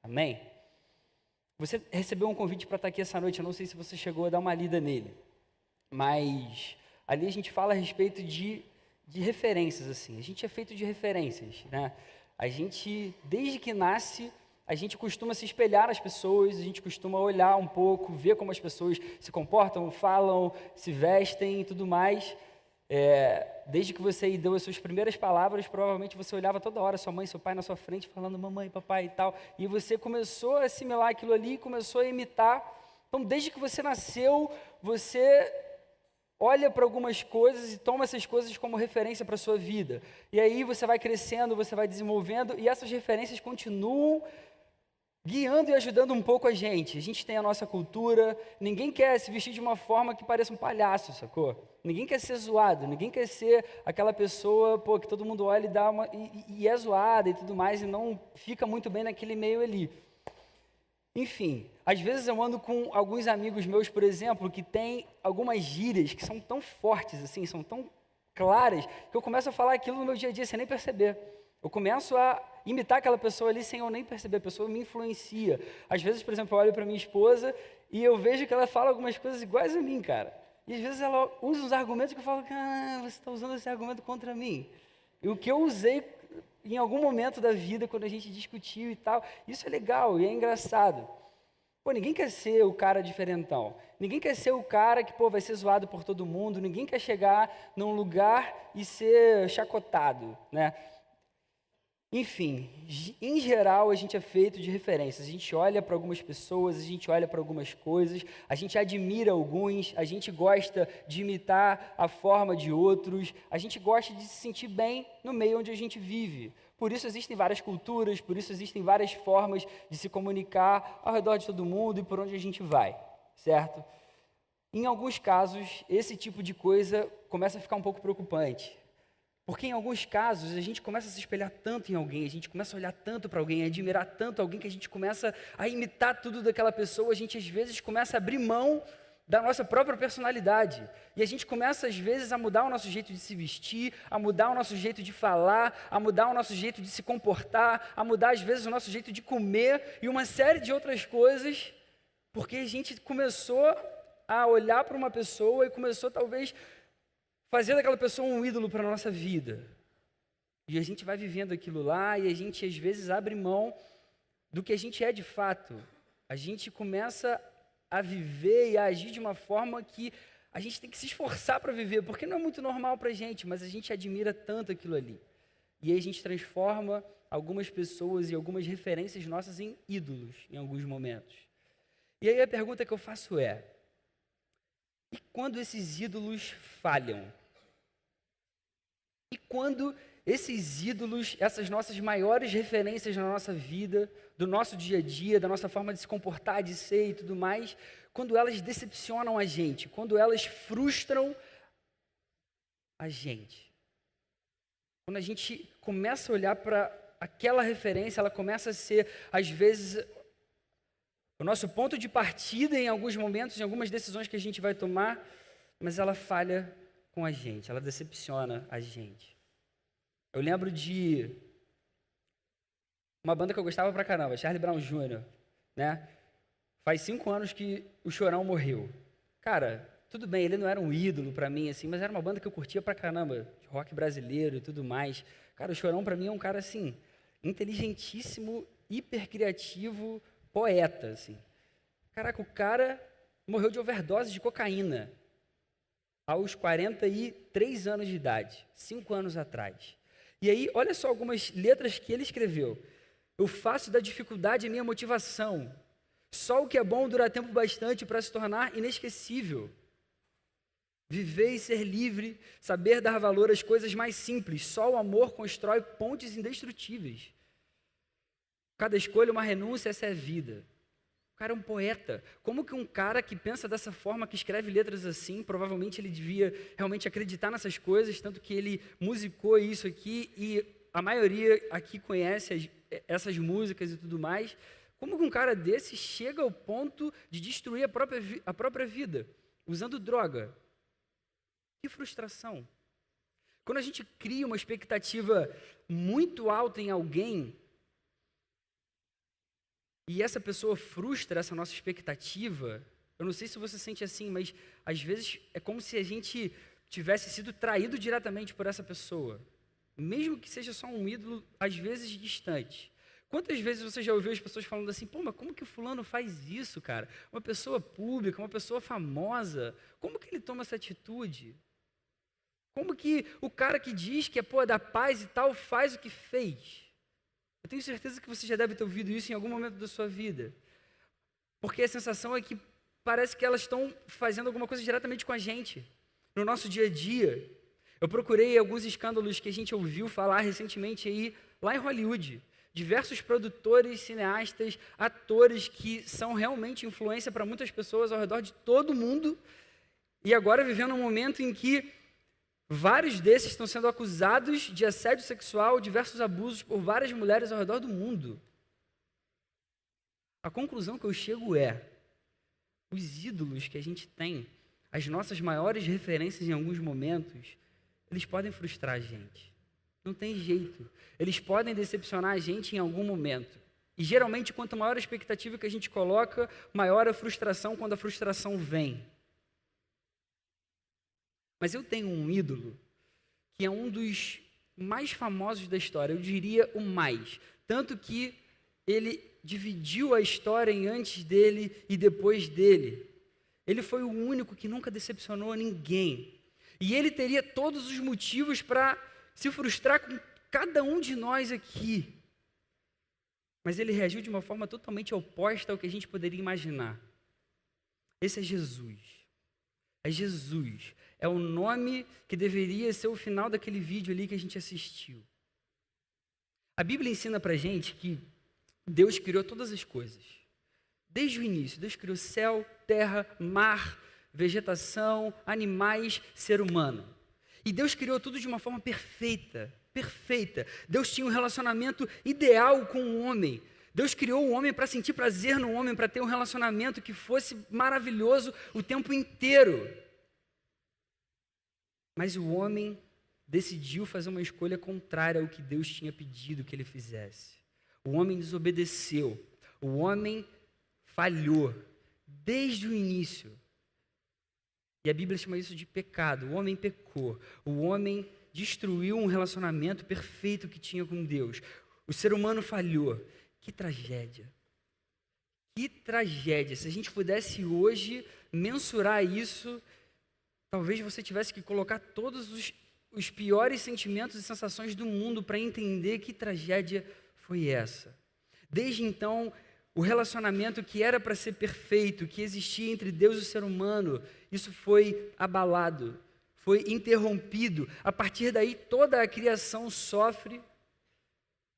Amém? Você recebeu um convite para estar aqui essa noite, eu não sei se você chegou a dar uma lida nele, mas ali a gente fala a respeito de referências, assim. A gente é feito de referências, né? A gente, desde que nasce, a gente costuma se espelhar nas pessoas, a gente costuma olhar um pouco, ver como as pessoas se comportam, falam, se vestem e tudo mais. Desde que você deu as suas primeiras palavras, provavelmente você olhava toda hora sua mãe, seu pai na sua frente, falando mamãe, papai e tal, e você começou a assimilar aquilo ali, começou a imitar. Então, desde que você nasceu, você olha para algumas coisas e toma essas coisas como referência para a sua vida. E aí você vai crescendo, você vai desenvolvendo, e essas referências continuam guiando e ajudando um pouco a gente. A gente tem a nossa cultura, ninguém quer se vestir de uma forma que pareça um palhaço, sacou? Ninguém quer ser zoado, ninguém quer ser aquela pessoa, pô, que todo mundo olha e dá e é zoada e tudo mais, e não fica muito bem naquele meio ali. Enfim, às vezes eu ando com alguns amigos meus, por exemplo, que tem algumas gírias que são tão fortes, assim, são tão claras, que eu começo a falar aquilo no meu dia a dia sem nem perceber. Eu começo a imitar aquela pessoa ali sem eu nem perceber, a pessoa me influencia. Às vezes, por exemplo, eu olho para minha esposa e eu vejo que ela fala algumas coisas iguais a mim, cara. E às vezes ela usa uns argumentos que eu falo, você está usando esse argumento contra mim. E o que eu usei em algum momento da vida, quando a gente discutiu e tal, isso é legal e é engraçado. Pô, ninguém quer ser o cara diferentão. Ninguém quer ser o cara que, pô, vai ser zoado por todo mundo. Ninguém quer chegar num lugar e ser chacotado, né? Enfim, em geral a gente é feito de referências. A gente olha para algumas pessoas, a gente olha para algumas coisas, a gente admira alguns, a gente gosta de imitar a forma de outros, a gente gosta de se sentir bem no meio onde a gente vive. Por isso existem várias culturas, por isso existem várias formas de se comunicar ao redor de todo mundo e por onde a gente vai, certo? Em alguns casos, esse tipo de coisa começa a ficar um pouco preocupante. Porque em alguns casos a gente começa a se espelhar tanto em alguém, a gente começa a olhar tanto para alguém, a admirar tanto alguém que a gente começa a imitar tudo daquela pessoa, a gente às vezes começa a abrir mão da nossa própria personalidade. E a gente começa às vezes a mudar o nosso jeito de se vestir, a mudar o nosso jeito de falar, a mudar o nosso jeito de se comportar, a mudar às vezes o nosso jeito de comer e uma série de outras coisas, porque a gente começou a olhar para uma pessoa e começou talvez fazer daquela pessoa um ídolo para a nossa vida. E a gente vai vivendo aquilo lá e a gente às vezes abre mão do que a gente é de fato. A gente começa a viver e a agir de uma forma que a gente tem que se esforçar para viver, porque não é muito normal para a gente, mas a gente admira tanto aquilo ali. E aí a gente transforma algumas pessoas e algumas referências nossas em ídolos em alguns momentos. E aí a pergunta que eu faço é: e quando esses ídolos falham? E quando esses ídolos, essas nossas maiores referências na nossa vida, do nosso dia a dia, da nossa forma de se comportar, de ser e tudo mais, quando elas decepcionam a gente, quando elas frustram a gente, quando a gente começa a olhar para aquela referência, ela começa a ser, às vezes, o nosso ponto de partida em alguns momentos, em algumas decisões que a gente vai tomar, mas ela falha com a gente, ela decepciona a gente. Eu lembro de uma banda que eu gostava pra caramba, Charlie Brown Jr., né? Faz 5 anos que o Chorão morreu. Cara, tudo bem, ele não era um ídolo pra mim, assim, mas era uma banda que eu curtia pra caramba, de rock brasileiro e tudo mais. Cara, o Chorão pra mim é um cara, assim, inteligentíssimo, hiper criativo, poeta, assim. Caraca, o cara morreu de overdose de cocaína aos 43 anos de idade, 5 anos atrás. E aí, olha só algumas letras que ele escreveu. Eu faço da dificuldade a minha motivação. Só o que é bom dura tempo bastante para se tornar inesquecível. Viver e ser livre, saber dar valor às coisas mais simples. Só o amor constrói pontes indestrutíveis. Cada escolha uma renúncia, essa é a vida. O cara é um poeta. Como que um cara que pensa dessa forma, que escreve letras assim, provavelmente ele devia realmente acreditar nessas coisas, tanto que ele musicou isso aqui e a maioria aqui conhece essas músicas e tudo mais. Como que um cara desse chega ao ponto de destruir a própria vida, usando droga? Que frustração. Quando a gente cria uma expectativa muito alta em alguém, e essa pessoa frustra essa nossa expectativa, eu não sei se você sente assim, mas às vezes é como se a gente tivesse sido traído diretamente por essa pessoa, mesmo que seja só um ídolo, às vezes distante. Quantas vezes você já ouviu as pessoas falando assim, pô, mas como que fulano faz isso, cara? Uma pessoa pública, uma pessoa famosa, como que ele toma essa atitude? Como que o cara que diz que é, pô, da paz e tal, faz o que fez? Eu tenho certeza que você já deve ter ouvido isso em algum momento da sua vida. Porque a sensação é que parece que elas estão fazendo alguma coisa diretamente com a gente, no nosso dia a dia. Eu procurei alguns escândalos que a gente ouviu falar recentemente aí, lá em Hollywood. Diversos produtores, cineastas, atores que são realmente influência para muitas pessoas ao redor de todo o mundo. E agora vivendo um momento em que vários desses estão sendo acusados de assédio sexual, diversos abusos por várias mulheres ao redor do mundo. A conclusão que eu chego é, os ídolos que a gente tem, as nossas maiores referências em alguns momentos, eles podem frustrar a gente. Não tem jeito. Eles podem decepcionar a gente em algum momento. E geralmente, quanto maior a expectativa que a gente coloca, maior a frustração quando a frustração vem. Mas eu tenho um ídolo que é um dos mais famosos da história, eu diria o mais. Tanto que ele dividiu a história em antes dele e depois dele. Ele foi o único que nunca decepcionou ninguém. E ele teria todos os motivos para se frustrar com cada um de nós aqui. Mas ele reagiu de uma forma totalmente oposta ao que a gente poderia imaginar. Esse é Jesus. É Jesus. É o nome que deveria ser o final daquele vídeo ali que a gente assistiu. A Bíblia ensina pra gente que Deus criou todas as coisas. Desde o início, Deus criou céu, terra, mar, vegetação, animais, ser humano. E Deus criou tudo de uma forma perfeita, perfeita. Deus tinha um relacionamento ideal com o homem. Deus criou o homem para sentir prazer no homem, para ter um relacionamento que fosse maravilhoso o tempo inteiro. Mas o homem decidiu fazer uma escolha contrária ao que Deus tinha pedido que ele fizesse. O homem desobedeceu. O homem falhou desde o início. E a Bíblia chama isso de pecado. O homem pecou. O homem destruiu um relacionamento perfeito que tinha com Deus. O ser humano falhou. Que tragédia. Que tragédia. Se a gente pudesse hoje mensurar isso, talvez você tivesse que colocar todos os piores sentimentos e sensações do mundo para entender que tragédia foi essa. Desde então, o relacionamento que era para ser perfeito, que existia entre Deus e o ser humano, isso foi abalado, foi interrompido. A partir daí, toda a criação sofre,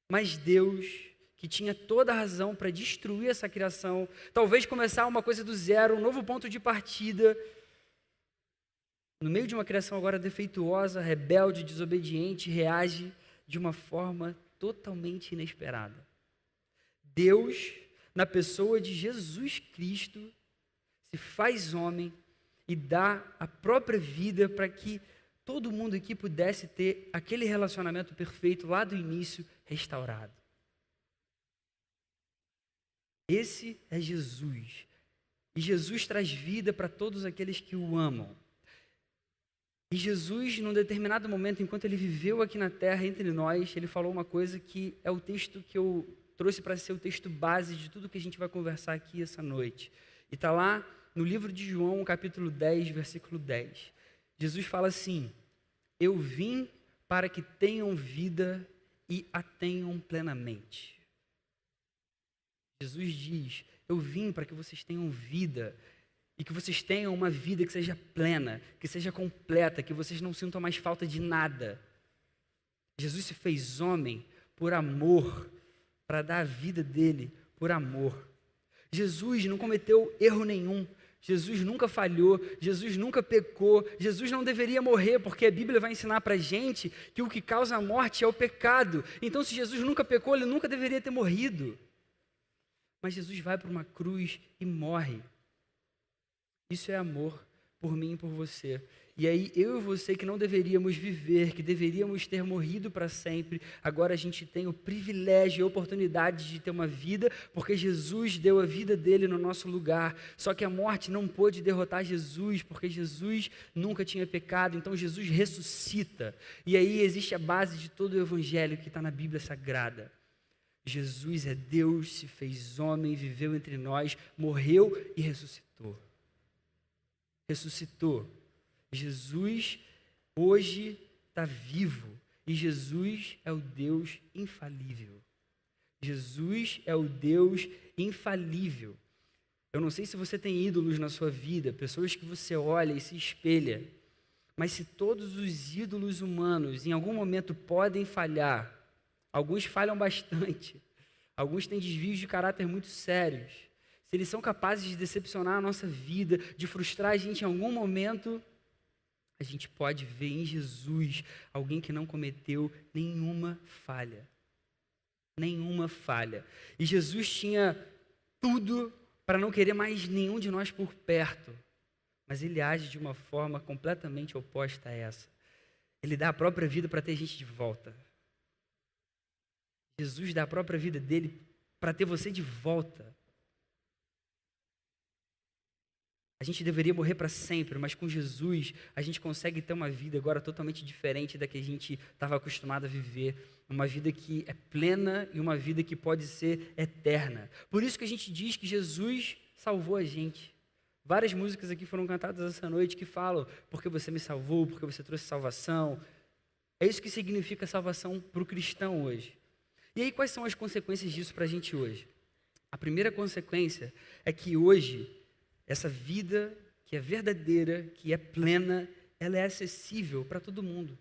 mas Deus, que tinha toda a razão para destruir essa criação, talvez começar uma coisa do zero, um novo ponto de partida, no meio de uma criação agora defeituosa, rebelde, desobediente, reage de uma forma totalmente inesperada. Deus, na pessoa de Jesus Cristo, se faz homem e dá a própria vida para que todo mundo aqui pudesse ter aquele relacionamento perfeito lá do início restaurado. Esse é Jesus. E Jesus traz vida para todos aqueles que o amam. E Jesus, num determinado momento, enquanto ele viveu aqui na terra entre nós, ele falou uma coisa que é o texto que eu trouxe para ser o texto base de tudo que a gente vai conversar aqui essa noite. E está lá no livro de João, capítulo 10, versículo 10. Jesus fala assim: eu vim para que tenham vida e a tenham plenamente. Jesus diz: eu vim para que vocês tenham vida e que vocês tenham uma vida que seja plena, que seja completa, que vocês não sintam mais falta de nada. Jesus se fez homem por amor, para dar a vida dele por amor. Jesus não cometeu erro nenhum. Jesus nunca falhou, Jesus nunca pecou, Jesus não deveria morrer, porque a Bíblia vai ensinar para a gente que o que causa a morte é o pecado. Então, se Jesus nunca pecou, ele nunca deveria ter morrido. Mas Jesus vai para uma cruz e morre. Isso é amor. por mim e por você. E aí, eu e você que não deveríamos viver, que deveríamos ter morrido para sempre, agora a gente tem o privilégio e a oportunidade de ter uma vida, porque Jesus deu a vida dele no nosso lugar. Só que a morte não pôde derrotar Jesus, porque Jesus nunca tinha pecado, então Jesus ressuscita. E aí existe a base de todo o evangelho que está na Bíblia Sagrada. Jesus é Deus, se fez homem, viveu entre nós, morreu e ressuscitou. Ressuscitou. Jesus hoje está vivo e Jesus é o Deus infalível. Jesus é o Deus infalível. Eu não sei se você tem ídolos na sua vida, pessoas que você olha e se espelha, mas se todos os ídolos humanos em algum momento podem falhar, alguns falham bastante, alguns têm desvios de caráter muito sérios, se eles são capazes de decepcionar a nossa vida, de frustrar a gente em algum momento, a gente pode ver em Jesus alguém que não cometeu nenhuma falha. Nenhuma falha. E Jesus tinha tudo para não querer mais nenhum de nós por perto. Mas ele age de uma forma completamente oposta a essa. Ele dá a própria vida para ter gente de volta. Jesus dá a própria vida dele para ter você de volta. A gente deveria morrer para sempre, mas com Jesus a gente consegue ter uma vida agora totalmente diferente da que a gente estava acostumado a viver. Uma vida que é plena e uma vida que pode ser eterna. Por isso que a gente diz que Jesus salvou a gente. Várias músicas aqui foram cantadas essa noite que falam porque você me salvou, porque você trouxe salvação. É isso que significa salvação para o cristão hoje. E aí quais são as consequências disso para a gente hoje? A primeira consequência é que hoje essa vida que é verdadeira, que é plena, ela é acessível para todo mundo.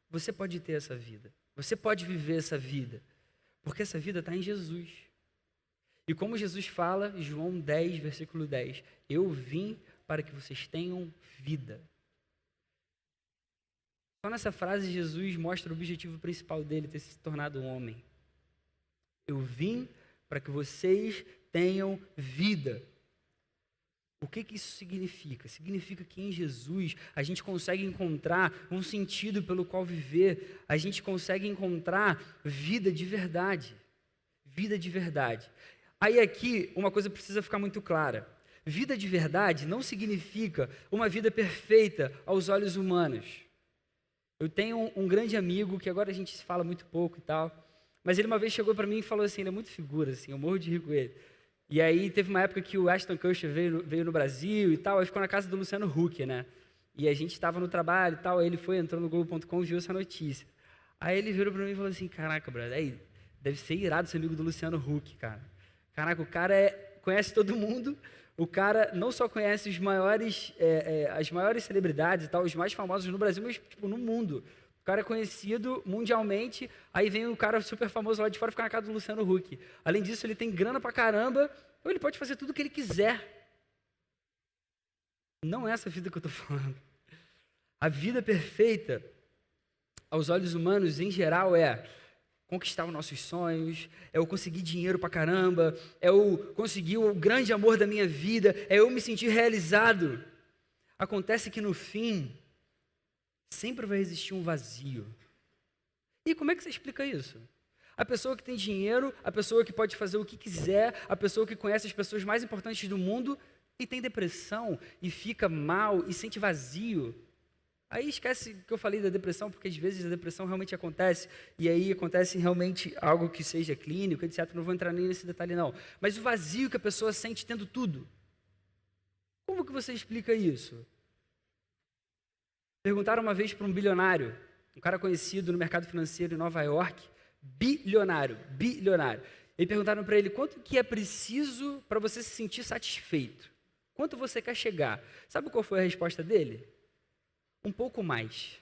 Você pode ter essa vida. Você pode viver essa vida. Porque essa vida está em Jesus. E como Jesus fala, João 10, versículo 10, eu vim para que vocês tenham vida. Só nessa frase Jesus mostra o objetivo principal dele, ter se tornado um homem. Eu vim para que vocês tenham vida. O que isso significa? Significa que em Jesus a gente consegue encontrar um sentido pelo qual viver, a gente consegue encontrar vida de verdade. Vida de verdade. Aí aqui uma coisa precisa ficar muito clara. Vida de verdade não significa uma vida perfeita aos olhos humanos. Eu tenho um grande amigo que agora a gente se fala muito pouco e tal, mas ele uma vez chegou para mim e falou assim, ele é muito figura, assim, eu morro de rir com ele. E aí teve uma época que o Ashton Kutcher veio no Brasil e tal, aí ficou na casa do Luciano Huck, né? E a gente estava no trabalho e tal, aí ele entrou no Globo.com e viu essa notícia. Aí ele virou para mim e falou assim, caraca, brother, aí, deve ser irado ser amigo do Luciano Huck, cara. Caraca, o cara conhece todo mundo, o cara não só conhece as maiores celebridades e tal, os mais famosos no Brasil, mas tipo, no mundo. O cara é conhecido mundialmente, aí vem um cara super famoso lá de fora ficar na casa do Luciano Huck. Além disso, ele tem grana pra caramba, então ele pode fazer tudo o que ele quiser. Não é essa vida que eu estou falando. A vida perfeita, aos olhos humanos, em geral, é conquistar os nossos sonhos, é eu conseguir dinheiro pra caramba, é eu conseguir o grande amor da minha vida, é eu me sentir realizado. Acontece que no fim, sempre vai existir um vazio. E como é que você explica isso? A pessoa que tem dinheiro, a pessoa que pode fazer o que quiser, a pessoa que conhece as pessoas mais importantes do mundo e tem depressão e fica mal e sente vazio. Aí esquece que eu falei da depressão, porque às vezes a depressão realmente acontece e aí acontece realmente algo que seja clínico, etc. Não vou entrar nem nesse detalhe não. Mas o vazio que a pessoa sente tendo tudo. Como que você explica isso? Perguntaram uma vez para um bilionário, um cara conhecido no mercado financeiro em Nova York, bilionário. E perguntaram para ele, quanto que é preciso para você se sentir satisfeito? Quanto você quer chegar? Sabe qual foi a resposta dele? Um pouco mais.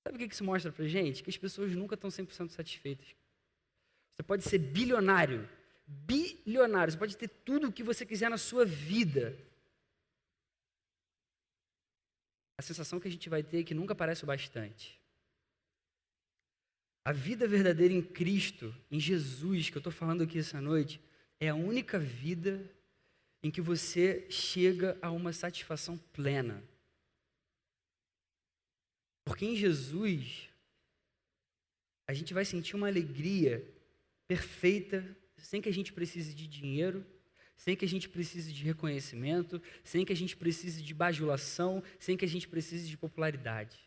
Sabe o que isso mostra para a gente? Que as pessoas nunca estão 100% satisfeitas. Você pode ser bilionário, você pode ter tudo o que você quiser na sua vida. A sensação que a gente vai ter é que nunca parece o bastante. A vida verdadeira em Cristo, em Jesus, que eu estou falando aqui essa noite, é a única vida em que você chega a uma satisfação plena. Porque em Jesus, a gente vai sentir uma alegria perfeita, sem que a gente precise de dinheiro, sem que a gente precise de reconhecimento, sem que a gente precise de bajulação, sem que a gente precise de popularidade.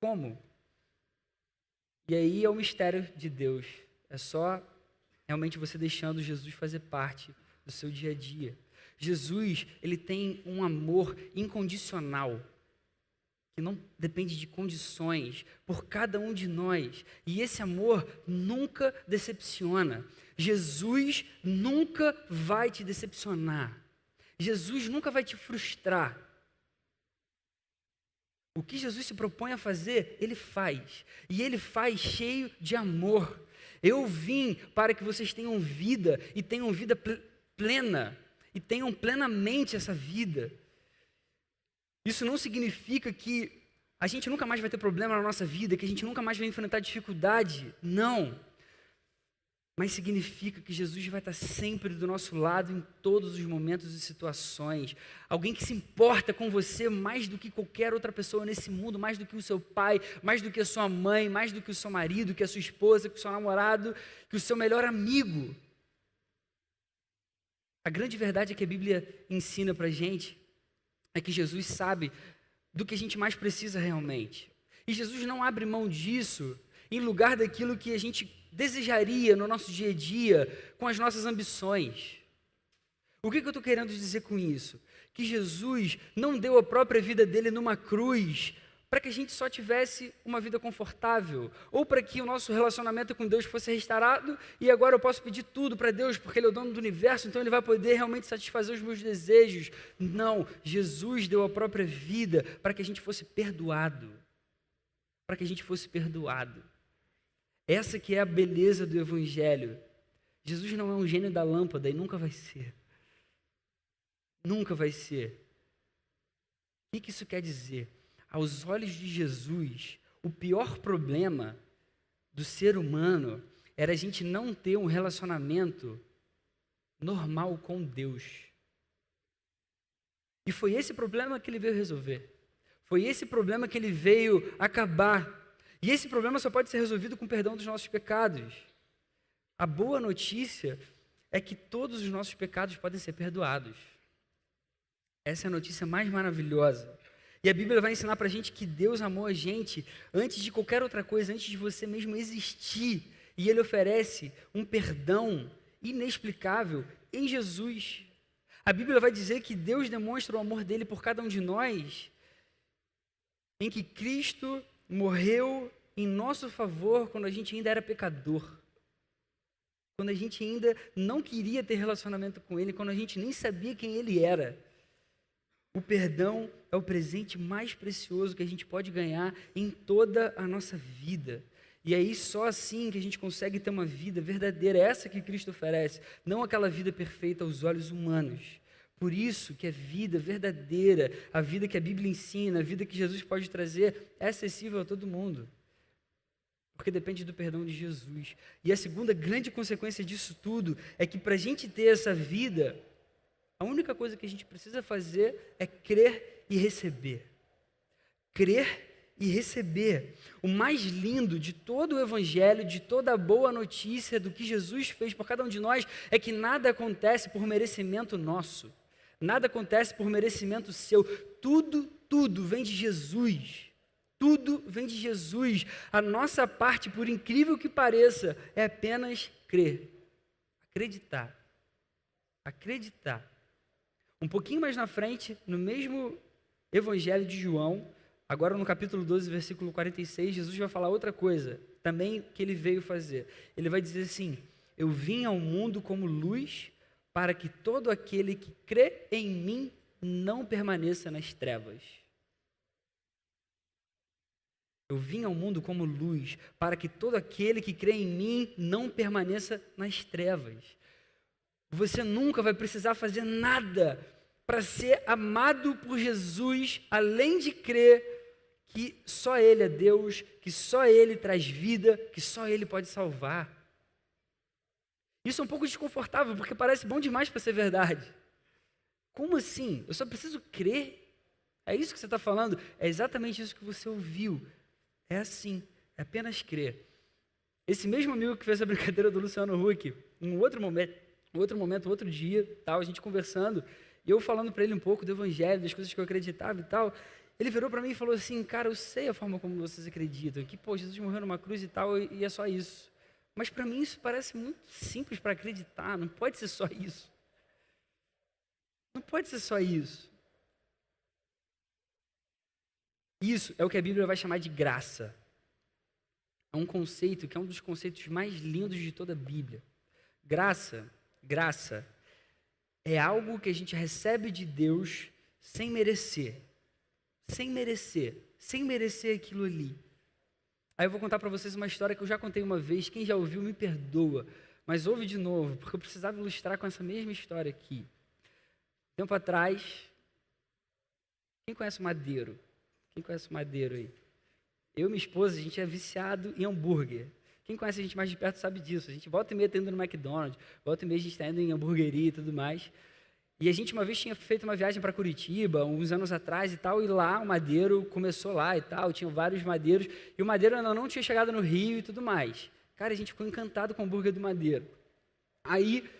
Como? E aí é o mistério de Deus. É só realmente você deixando Jesus fazer parte do seu dia a dia. Jesus, ele tem um amor incondicional, que não depende de condições, por cada um de nós. E esse amor nunca decepciona. Jesus nunca vai te decepcionar. Jesus nunca vai te frustrar. O que Jesus se propõe a fazer, Ele faz. E Ele faz cheio de amor. Eu vim para que vocês tenham vida, e tenham vida plena, e tenham plenamente essa vida. Isso não significa que a gente nunca mais vai ter problema na nossa vida, que a gente nunca mais vai enfrentar dificuldade. Não. Mas significa que Jesus vai estar sempre do nosso lado em todos os momentos e situações. Alguém que se importa com você mais do que qualquer outra pessoa nesse mundo, mais do que o seu pai, mais do que a sua mãe, mais do que o seu marido, que a sua esposa, que o seu namorado, que o seu melhor amigo. A grande verdade é que a Bíblia ensina pra gente é que Jesus sabe do que a gente mais precisa realmente. E Jesus não abre mão disso em lugar daquilo que a gente desejaria no nosso dia a dia, com as nossas ambições. O que eu estou querendo dizer com isso? Que Jesus não deu a própria vida dele numa cruz para que a gente só tivesse uma vida confortável, ou para que o nosso relacionamento com Deus fosse restaurado e agora eu posso pedir tudo para Deus porque Ele é o dono do universo, então Ele vai poder realmente satisfazer os meus desejos. Não, Jesus deu a própria vida para que a gente fosse perdoado, para que a gente fosse perdoado. Essa que é a beleza do Evangelho. Jesus não é um gênio da lâmpada e nunca vai ser. Nunca vai ser. O que isso quer dizer? Aos olhos de Jesus, o pior problema do ser humano era a gente não ter um relacionamento normal com Deus. E foi esse problema que ele veio resolver. Foi esse problema que ele veio acabar. E esse problema só pode ser resolvido com o perdão dos nossos pecados. A boa notícia é que todos os nossos pecados podem ser perdoados. Essa é a notícia mais maravilhosa. E a Bíblia vai ensinar para a gente que Deus amou a gente antes de qualquer outra coisa, antes de você mesmo existir. E Ele oferece um perdão inexplicável em Jesus. A Bíblia vai dizer que Deus demonstra o amor dele por cada um de nós, em que Cristo morreu em nosso favor quando a gente ainda era pecador. Quando a gente ainda não queria ter relacionamento com Ele, quando a gente nem sabia quem Ele era. O perdão é o presente mais precioso que a gente pode ganhar em toda a nossa vida. E aí só assim que a gente consegue ter uma vida verdadeira, essa que Cristo oferece, não aquela vida perfeita aos olhos humanos. Por isso que a vida verdadeira, a vida que a Bíblia ensina, a vida que Jesus pode trazer, é acessível a todo mundo. Porque depende do perdão de Jesus. E a segunda grande consequência disso tudo é que para a gente ter essa vida, a única coisa que a gente precisa fazer é crer e receber. Crer e receber. O mais lindo de todo o Evangelho, de toda a boa notícia do que Jesus fez por cada um de nós, é que nada acontece por merecimento nosso. Nada acontece por merecimento seu. Tudo vem de Jesus. Tudo vem de Jesus. A nossa parte, por incrível que pareça, é apenas crer. Acreditar. Acreditar. Um pouquinho mais na frente, no mesmo Evangelho de João, agora no capítulo 12, versículo 46, Jesus vai falar outra coisa, também que ele veio fazer. Ele vai dizer assim: eu vim ao mundo como luz, para que todo aquele que crê em mim não permaneça nas trevas. Eu vim ao mundo como luz, para que todo aquele que crê em mim não permaneça nas trevas. Você nunca vai precisar fazer nada para ser amado por Jesus, além de crer que só Ele é Deus, que só Ele traz vida, que só Ele pode salvar. Isso é um pouco desconfortável, porque parece bom demais para ser verdade. Como assim? Eu só preciso crer? É isso que você está falando? É exatamente isso que você ouviu. É assim, é apenas crer. Esse mesmo amigo que fez a brincadeira do Luciano Huck, em outro momento, outro dia, tal, a gente conversando, e eu falando para ele um pouco do evangelho, das coisas que eu acreditava e tal, ele virou para mim e falou assim, cara, eu sei a forma como vocês acreditam, que, pô, Jesus morreu numa cruz e tal, e é só isso. Mas para mim isso parece muito simples para acreditar, não pode ser só isso. Não pode ser só isso. Isso é o que a Bíblia vai chamar de graça. É um conceito que é um dos conceitos mais lindos de toda a Bíblia. Graça é algo que a gente recebe de Deus sem merecer. Sem merecer aquilo ali. Aí eu vou contar para vocês uma história que eu já contei uma vez, quem já ouviu me perdoa, mas ouve de novo, porque eu precisava ilustrar com essa mesma história aqui. Tempo atrás, quem conhece o Madeiro? Quem conhece o Madeiro aí? Eu e minha esposa, a gente é viciado em hambúrguer. Quem conhece a gente mais de perto sabe disso. A gente volta e meia tá indo no McDonald's, volta e meia a gente está indo em hamburgueria e tudo mais. E a gente uma vez tinha feito uma viagem para Curitiba, uns anos atrás e tal, e lá o Madeiro começou lá e tal, tinha vários Madeiros, e o Madeiro ainda não tinha chegado no Rio e tudo mais. Cara, a gente ficou encantado com o hambúrguer do Madeiro. Aí,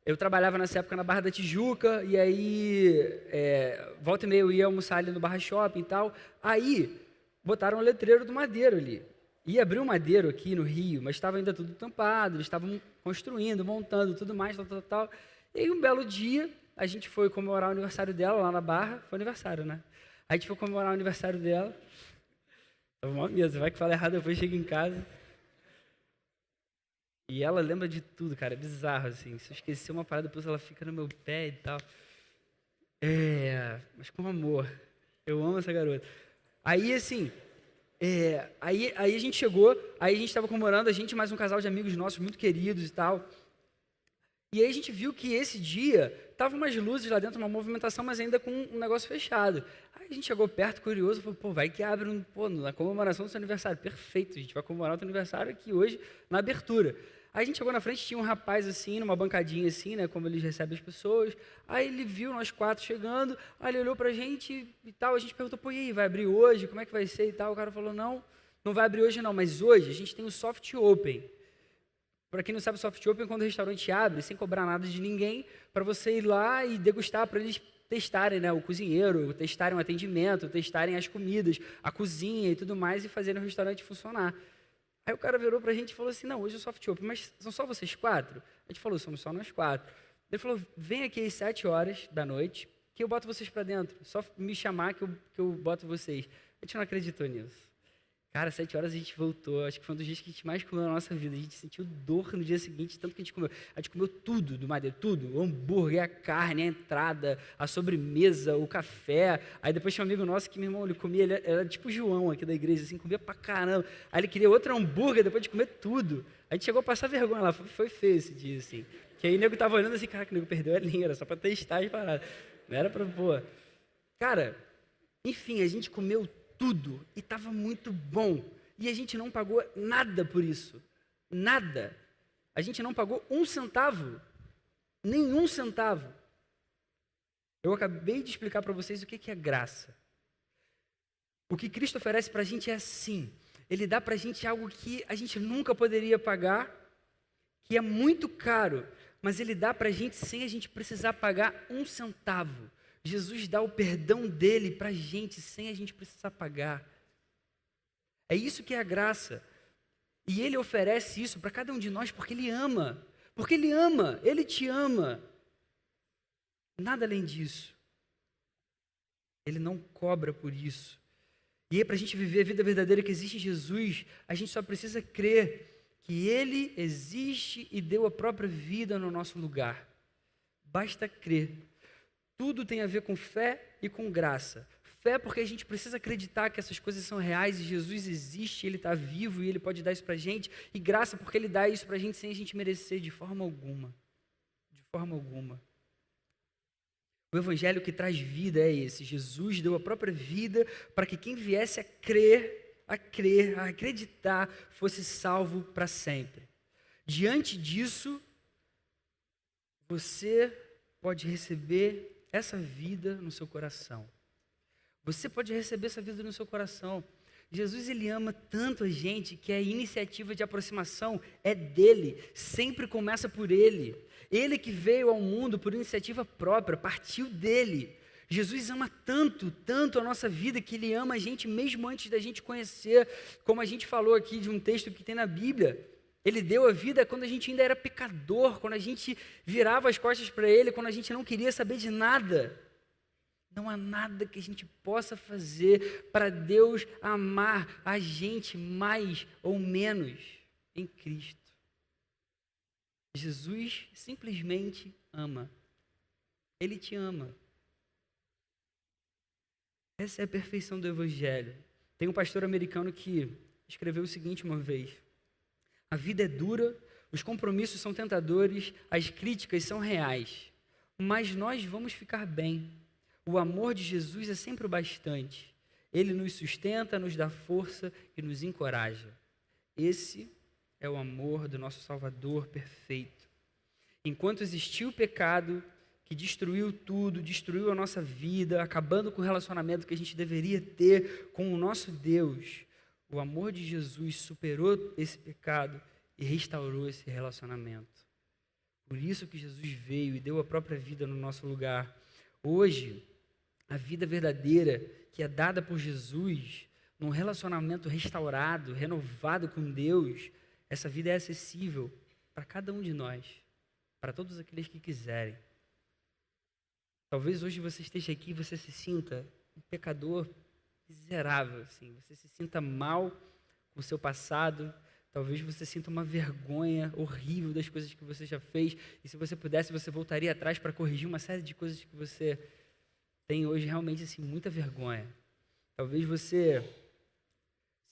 eu trabalhava nessa época na Barra da Tijuca, e aí, volta e meia eu ia almoçar ali no Barra Shopping e tal. Aí, botaram um letreiro do Madeiro ali. Ia abrir um Madeiro aqui no Rio, mas estava ainda tudo tampado, eles estavam construindo, montando, tudo mais, tal. E aí, um belo dia, a gente foi comemorar o aniversário dela lá na Barra. Foi aniversário, né? Aí a gente foi comemorar o aniversário dela. Tava uma mesa, vai que fala errado, depois chega em casa. E ela lembra de tudo, cara, é bizarro, assim. Se eu esquecer uma parada, depois ela fica no meu pé e tal. Mas com amor. Eu amo essa garota. Aí, assim, aí a gente chegou, aí a gente estava comemorando, a gente mais um casal de amigos nossos, muito queridos e tal. E aí a gente viu que esse dia, estavam umas luzes lá dentro, uma movimentação, mas ainda com um negócio fechado. Aí a gente chegou perto, curioso, falou, pô, vai que abre na comemoração do seu aniversário. Perfeito, a gente vai comemorar o teu aniversário aqui hoje, na abertura. Aí a gente chegou na frente, tinha um rapaz assim, numa bancadinha assim, né, como eles recebem as pessoas. Aí ele viu nós quatro chegando, aí ele olhou pra gente e tal, a gente perguntou, pô, e aí, vai abrir hoje? Como é que vai ser e tal? O cara falou, não vai abrir hoje não, mas hoje a gente tem o soft open. Para quem não sabe, o soft open é quando o restaurante abre, sem cobrar nada de ninguém, para você ir lá e degustar, para eles testarem, né, o cozinheiro, testarem o atendimento, testarem as comidas, a cozinha e tudo mais, e fazerem o restaurante funcionar. Aí o cara virou para a gente e falou assim, não, hoje é o soft open, mas são só vocês quatro? A gente falou, somos só nós quatro. Ele falou, vem aqui às 7 horas da noite, que eu boto vocês para dentro, só me chamar que eu boto vocês. A gente não acreditou nisso. Cara, 7 horas a gente voltou, acho que foi um dos dias que a gente mais comeu na nossa vida. A gente sentiu dor no dia seguinte, tanto que a gente comeu. A gente comeu tudo do Madeiro, tudo. O hambúrguer, a carne, a entrada, a sobremesa, o café. Aí depois tinha um amigo nosso que, meu irmão, ele comia, ele era tipo o João aqui da igreja, assim, comia pra caramba. Aí ele queria outro hambúrguer depois de comer tudo. A gente chegou a passar vergonha lá, foi feio esse dia, assim. Que aí o nego tava olhando assim, caraca, o nego perdeu a linha, era só pra testar as paradas. Não era pra, pô. Cara, enfim, a gente comeu tudo e estava muito bom. E a gente não pagou nada por isso. Nada. A gente não pagou um centavo. Nenhum centavo. Eu acabei de explicar para vocês o que é graça. O que Cristo oferece para a gente é assim. Ele dá para a gente algo que a gente nunca poderia pagar, que é muito caro, mas Ele dá para a gente sem a gente precisar pagar um centavo. Jesus dá o perdão dele para a gente sem a gente precisar pagar. É isso que é a graça. E Ele oferece isso para cada um de nós porque Ele ama. Porque Ele ama, Ele te ama. Nada além disso. Ele não cobra por isso. E aí, para a gente viver a vida verdadeira que existe em Jesus, a gente só precisa crer que Ele existe e deu a própria vida no nosso lugar. Basta crer. Tudo tem a ver com fé e com graça. Fé porque a gente precisa acreditar que essas coisas são reais e Jesus existe, Ele está vivo e Ele pode dar isso para a gente. E graça porque Ele dá isso para a gente sem a gente merecer de forma alguma. De forma alguma. O evangelho que traz vida é esse. Jesus deu a própria vida para que quem viesse a crer, a acreditar, fosse salvo para sempre. Diante disso, você pode receber essa vida no seu coração. Você pode receber essa vida no seu coração. Jesus, ele ama tanto a gente que a iniciativa de aproximação é dele, sempre começa por ele. Ele que veio ao mundo por iniciativa própria, partiu dele. Jesus ama tanto, tanto a nossa vida, que ele ama a gente mesmo antes da gente conhecer, como a gente falou aqui de um texto que tem na Bíblia. Ele deu a vida quando a gente ainda era pecador, quando a gente virava as costas para ele, quando a gente não queria saber de nada. Não há nada que a gente possa fazer para Deus amar a gente mais ou menos em Cristo. Jesus simplesmente ama. Ele te ama. Essa é a perfeição do Evangelho. Tem um pastor americano que escreveu o seguinte uma vez: a vida é dura, os compromissos são tentadores, as críticas são reais, mas nós vamos ficar bem. O amor de Jesus é sempre o bastante. Ele nos sustenta, nos dá força e nos encoraja. Esse é o amor do nosso Salvador perfeito. Enquanto existiu o pecado que destruiu tudo, destruiu a nossa vida, acabando com o relacionamento que a gente deveria ter com o nosso Deus, o amor de Jesus superou esse pecado e restaurou esse relacionamento. Por isso que Jesus veio e deu a própria vida no nosso lugar. Hoje, a vida verdadeira que é dada por Jesus, num relacionamento restaurado, renovado com Deus, essa vida é acessível para cada um de nós, para todos aqueles que quiserem. Talvez hoje você esteja aqui e você se sinta um pecador miserável, assim. Você se sinta mal com o seu passado, talvez você sinta uma vergonha horrível das coisas que você já fez, e se você pudesse, você voltaria atrás para corrigir uma série de coisas que você tem hoje realmente assim, muita vergonha. Talvez você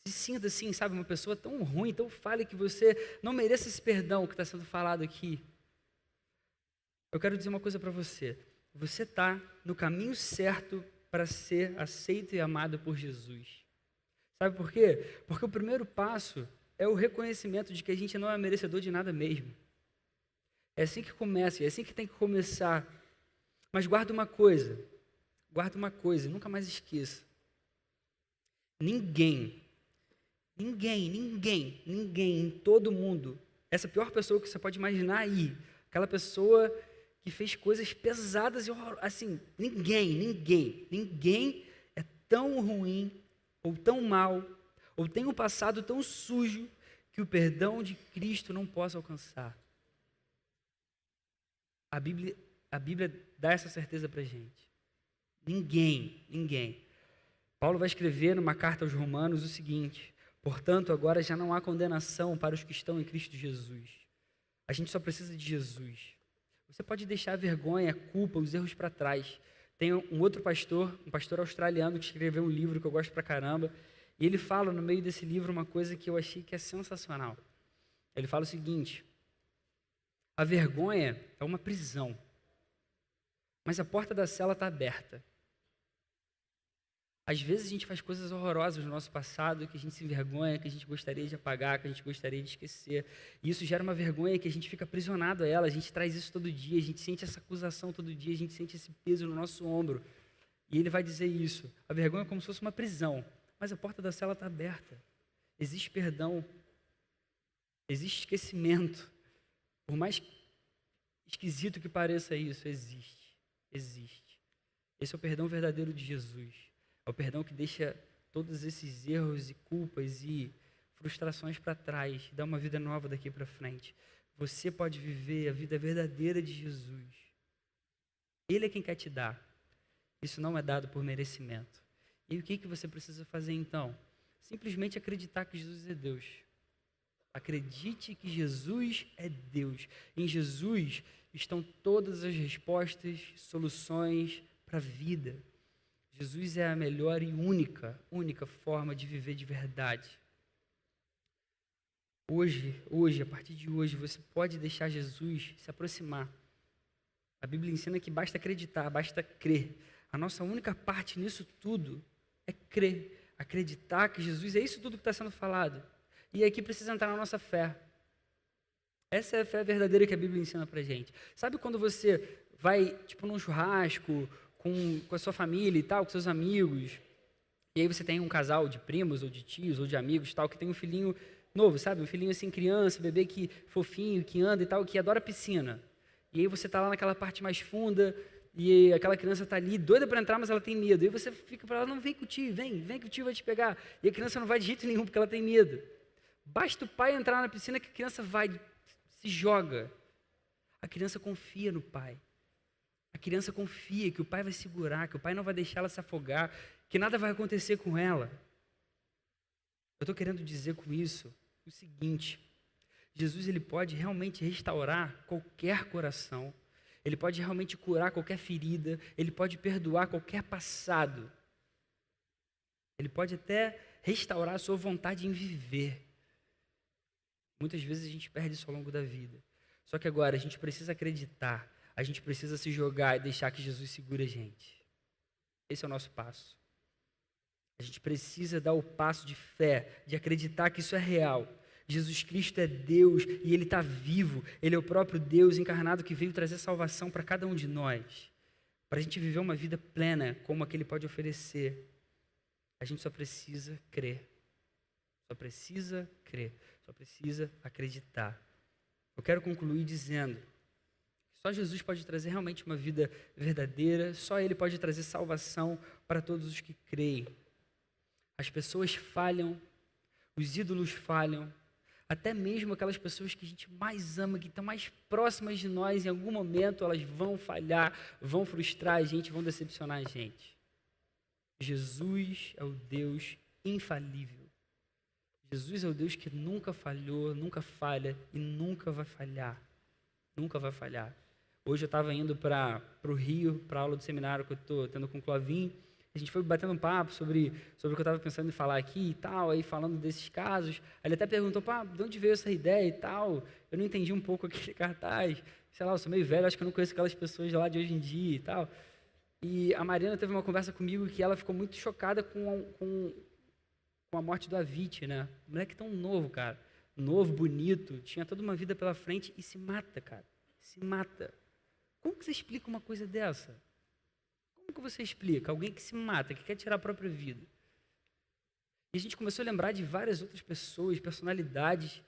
se sinta assim, sabe, uma pessoa tão ruim, tão falha, que você não mereça esse perdão que está sendo falado aqui. Eu quero dizer uma coisa para você. Você está no caminho certo para ser aceito e amado por Jesus. Sabe por quê? Porque o primeiro passo é o reconhecimento de que a gente não é merecedor de nada mesmo. É assim que começa, é assim que tem que começar. Mas guarda uma coisa, nunca mais esqueça. Ninguém em todo mundo, essa pior pessoa que você pode imaginar aí, aquela pessoa que fez coisas pesadas e horrorosas, assim, ninguém é tão ruim, ou tão mal, ou tem um passado tão sujo, que o perdão de Cristo não possa alcançar. A Bíblia dá essa certeza para a gente. Ninguém. Paulo vai escrever numa carta aos Romanos o seguinte: portanto, agora já não há condenação para os que estão em Cristo Jesus. A gente só precisa de Jesus. Você pode deixar a vergonha, a culpa, os erros para trás. Tem um outro pastor, um pastor australiano, que escreveu um livro que eu gosto pra caramba, e ele fala no meio desse livro uma coisa que eu achei que é sensacional. Ele fala o seguinte: a vergonha é uma prisão, mas a porta da cela está aberta. Às vezes a gente faz coisas horrorosas no nosso passado, que a gente se envergonha, que a gente gostaria de apagar, que a gente gostaria de esquecer. E isso gera uma vergonha que a gente fica aprisionado a ela, a gente traz isso todo dia, a gente sente essa acusação todo dia, a gente sente esse peso no nosso ombro. E ele vai dizer isso: a vergonha é como se fosse uma prisão, mas a porta da cela está aberta. Existe perdão, existe esquecimento. Por mais esquisito que pareça isso, existe. Esse é o perdão verdadeiro de Jesus. É o perdão que deixa todos esses erros e culpas e frustrações para trás, dá uma vida nova daqui para frente. Você pode viver a vida verdadeira de Jesus. Ele é quem quer te dar. Isso não é dado por merecimento. E o que você precisa fazer então? Simplesmente acreditar que Jesus é Deus. Acredite que Jesus é Deus. Em Jesus estão todas as respostas, soluções para a vida. Jesus é a melhor e única forma de viver de verdade. Hoje, a partir de hoje, você pode deixar Jesus se aproximar. A Bíblia ensina que basta acreditar, basta crer. A nossa única parte nisso tudo é crer, acreditar que Jesus é isso tudo que está sendo falado. E aqui precisa entrar na nossa fé. Essa é a fé verdadeira que a Bíblia ensina pra gente. Sabe quando você vai, tipo, num churrasco com a sua família e tal, com seus amigos, e aí você tem um casal de primos ou de tios ou de amigos e tal, que tem um filhinho novo, sabe? Um filhinho assim, criança, bebê que fofinho, que anda e tal, que adora piscina. E aí você tá lá naquela parte mais funda e aquela criança tá ali doida para entrar, mas ela tem medo. E aí você fica para ela, não, vem com o tio, vem que o tio vai te pegar. E a criança não vai de jeito nenhum porque ela tem medo. Basta o pai entrar na piscina que a criança vai, se joga. A criança confia no pai. A criança confia que o pai vai segurar, que o pai não vai deixar ela se afogar, que nada vai acontecer com ela. Eu estou querendo dizer com isso o seguinte: Jesus, ele pode realmente restaurar qualquer coração, ele pode realmente curar qualquer ferida, ele pode perdoar qualquer passado, ele pode até restaurar a sua vontade em viver. Muitas vezes a gente perde isso ao longo da vida. Só que agora a gente precisa acreditar, a gente precisa se jogar e deixar que Jesus segure a gente. Esse é o nosso passo. A gente precisa dar o passo de fé, de acreditar que isso é real. Jesus Cristo é Deus e Ele está vivo. Ele é o próprio Deus encarnado que veio trazer salvação para cada um de nós. Para a gente viver uma vida plena como a que Ele pode oferecer, a gente só precisa crer. Só precisa crer. Só precisa acreditar. Eu quero concluir dizendo que só Jesus pode trazer realmente uma vida verdadeira, só Ele pode trazer salvação para todos os que creem. As pessoas falham, os ídolos falham, até mesmo aquelas pessoas que a gente mais ama, que estão mais próximas de nós, em algum momento elas vão falhar, vão frustrar a gente, vão decepcionar a gente. Jesus é o Deus infalível. Jesus é o Deus que nunca falhou, nunca falha e nunca vai falhar. Nunca vai falhar. Hoje eu estava indo para o Rio, para a aula do seminário que eu estou tendo com o Clavin. A gente foi batendo um papo sobre o que eu estava pensando em falar aqui e tal, aí falando desses casos. Aí ele até perguntou, pá, de onde veio essa ideia e tal? Eu não entendi um pouco aquele cartaz. Sei lá, eu sou meio velho, acho que eu não conheço aquelas pessoas lá de hoje em dia e tal. E a Mariana teve uma conversa comigo que ela ficou muito chocada com a morte do Avicii, né? Moleque tão novo, cara. Novo, bonito, tinha toda uma vida pela frente e se mata, cara. Se mata. Como que você explica uma coisa dessa? Como que você explica? Alguém que se mata, que quer tirar a própria vida. E a gente começou a lembrar de várias outras pessoas, personalidades.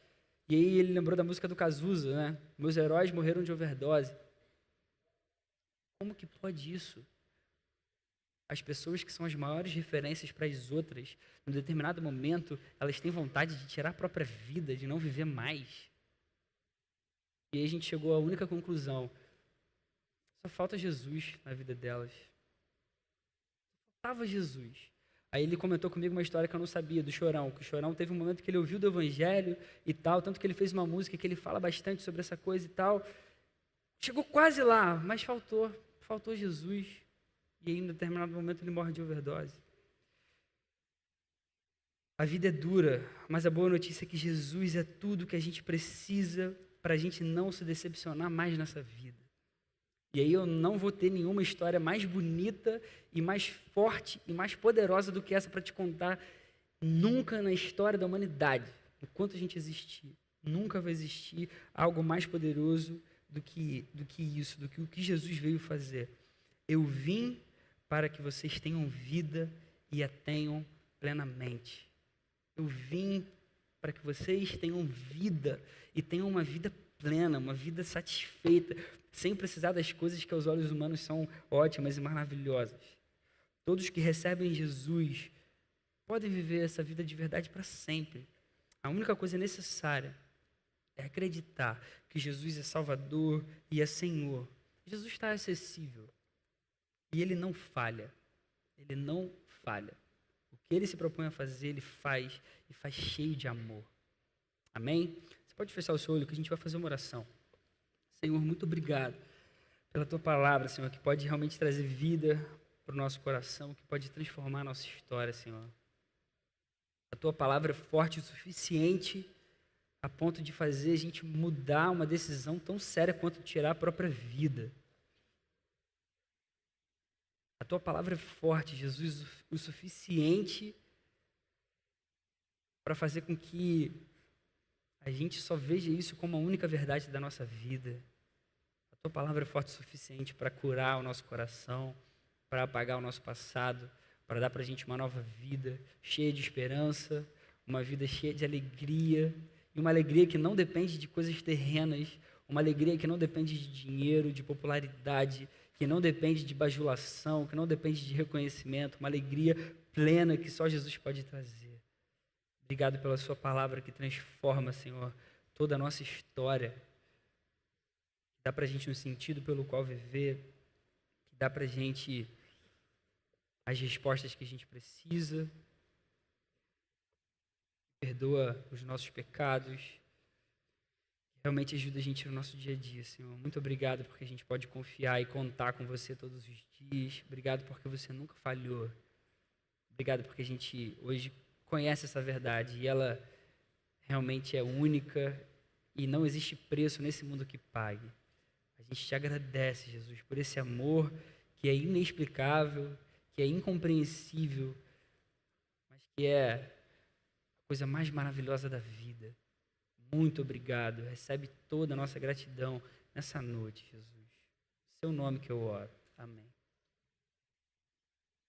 E aí ele lembrou da música do Cazuza, né? Meus heróis morreram de overdose. Como que pode isso? As pessoas que são as maiores referências para as outras, num determinado momento, elas têm vontade de tirar a própria vida, de não viver mais. E aí a gente chegou à única conclusão: só falta Jesus na vida delas. Só faltava Jesus. Aí ele comentou comigo uma história que eu não sabia, do Chorão, que o Chorão teve um momento que ele ouviu do Evangelho e tal, tanto que ele fez uma música que ele fala bastante sobre essa coisa e tal. Chegou quase lá, mas faltou Jesus. E aí, em determinado momento, ele morre de overdose. A vida é dura, mas a boa notícia é que Jesus é tudo que a gente precisa para a gente não se decepcionar mais nessa vida. E aí eu não vou ter nenhuma história mais bonita e mais forte e mais poderosa do que essa para te contar nunca na história da humanidade. Enquanto a gente existir, nunca vai existir algo mais poderoso do que isso, do que o que Jesus veio fazer. Eu vim para que vocês tenham vida e a tenham plenamente. Eu vim para que vocês tenham vida e tenham uma vida plena, uma vida satisfeita, sem precisar das coisas que aos olhos humanos são ótimas e maravilhosas. Todos que recebem Jesus podem viver essa vida de verdade para sempre. A única coisa necessária é acreditar que Jesus é Salvador e é Senhor. Jesus está acessível. E Ele não falha. Ele não falha. O que Ele se propõe a fazer, Ele faz. E faz cheio de amor. Amém? Você pode fechar o seu olho que a gente vai fazer uma oração. Senhor, muito obrigado pela Tua palavra, Senhor, que pode realmente trazer vida para o nosso coração, que pode transformar a nossa história, Senhor. A Tua palavra é forte o suficiente a ponto de fazer a gente mudar uma decisão tão séria quanto tirar a própria vida. A Tua palavra é forte, Jesus, o suficiente para fazer com que a a gente só veja isso como a única verdade da nossa vida. A tua palavra é forte o suficiente para curar o nosso coração, para apagar o nosso passado, para dar para a gente uma nova vida, cheia de esperança, uma vida cheia de alegria, e uma alegria que não depende de coisas terrenas, uma alegria que não depende de dinheiro, de popularidade, que não depende de bajulação, que não depende de reconhecimento, uma alegria plena que só Jesus pode trazer. Obrigado pela sua palavra que transforma, Senhor, toda a nossa história, que dá para a gente um sentido pelo qual viver, que dá para a gente as respostas que a gente precisa, perdoa os nossos pecados, realmente ajuda a gente no nosso dia a dia, Senhor. Muito obrigado porque a gente pode confiar e contar com você todos os dias. Obrigado porque você nunca falhou. Obrigado porque a gente hoje conhece essa verdade e ela realmente é única e não existe preço nesse mundo que pague. A gente te agradece, Jesus, por esse amor que é inexplicável, que é incompreensível, mas que é a coisa mais maravilhosa da vida. Muito obrigado. Recebe toda a nossa gratidão nessa noite, Jesus. Em seu nome que eu oro. Amém.